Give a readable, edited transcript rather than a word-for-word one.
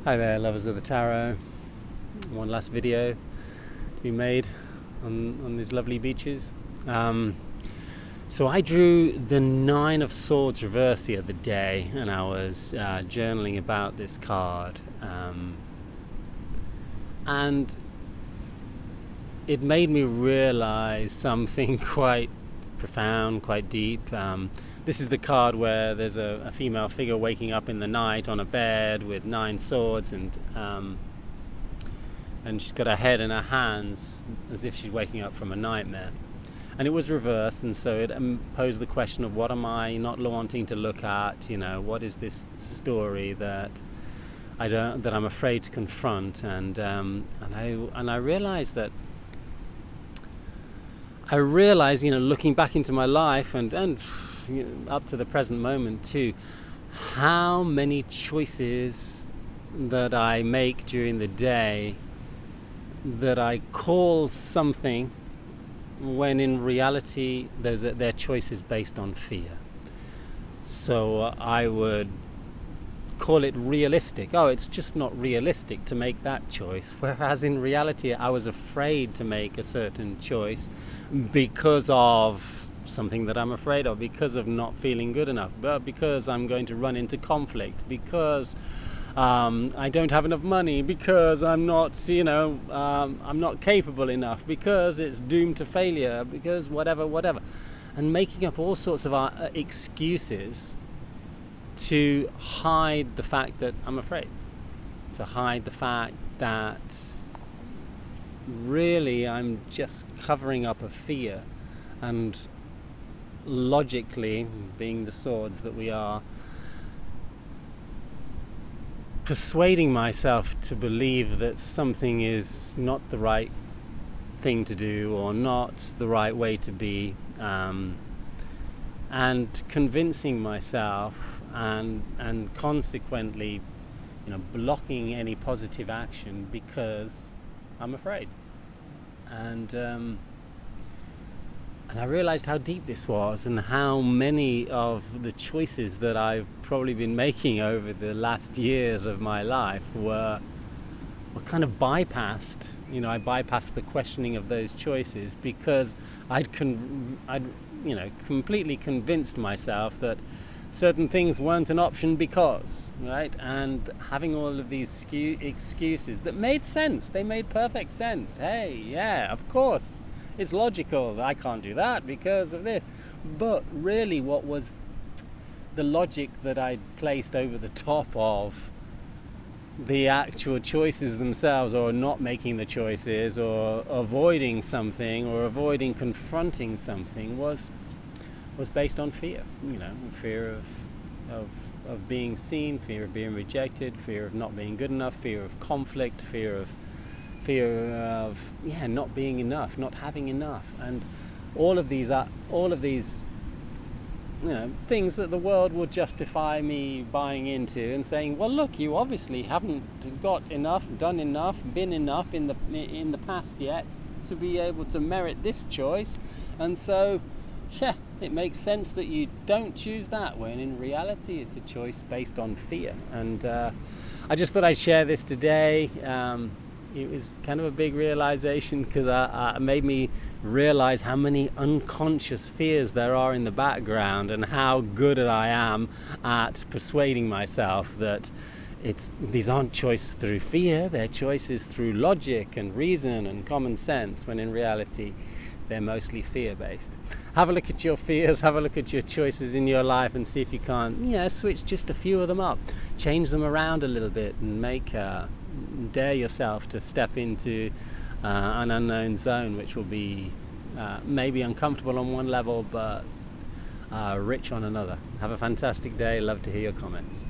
Hi there, lovers of the tarot. One last video to be made on these lovely beaches. So I drew the Nine of Swords reverse the other day, and I was journaling about this card, and it made me realize something quite profound, quite deep. This is the card where there's a female figure waking up in the night on a bed with 9 swords, and she's got her head in her hands as if she's waking up from a nightmare. And it was reversed, and so it posed the question of what am I not wanting to look at? You know, what is this story that I'm afraid to confront? And I realized that. You know, looking back into my life and you know, up to the present moment too, how many choices that I make during the day that I call something when in reality they're choices based on fear. So I would call it realistic. Oh, it's just not realistic to make that choice. Whereas in reality, I was afraid to make a certain choice because of something that I'm afraid of, because of not feeling good enough, but because I'm going to run into conflict, because I don't have enough money, because I'm not, I'm not capable enough, because it's doomed to failure, because whatever. And making up all sorts of excuses to hide the fact that I'm afraid, to hide the fact that really I'm just covering up a fear, and logically, being the swords that we are, persuading myself to believe that something is not the right thing to do or not the right way to be, and convincing myself and consequently, blocking any positive action because I'm afraid. And I realized how deep this was, and how many of the choices that I've probably been making over the last years of my life were kind of bypassed. I bypassed the questioning of those choices because I'd completely convinced myself that certain things weren't an option because, right? And having all of these excuses that made sense. They made perfect sense. Hey, yeah, of course. It's logical. I can't do that because of this. But really, what was the logic that I'd placed over the top of the actual choices themselves, or not making the choices, or avoiding something, or avoiding confronting something, was based on fear. Fear of being seen, fear of being rejected, fear of not being good enough, fear of conflict, fear of not being enough, not having enough, and all of these things that the world will justify me buying into and saying, well, look, you obviously haven't got enough, done enough, been enough in the past yet to be able to merit this choice, and so it makes sense that you don't choose that, when in reality it's a choice based on fear. And I just thought I'd share this today. It was kind of a big realization, because it made me realize how many unconscious fears there are in the background, and how good I am at persuading myself that these aren't choices through fear, they're choices through logic and reason and common sense, when in reality they're mostly fear-based. Have a look at your fears, have a look at your choices in your life, and see if you can't, switch just a few of them up, change them around a little bit, and dare yourself to step into an unknown zone, which will be maybe uncomfortable on one level, but rich on another. Have a fantastic day. Love to hear your comments.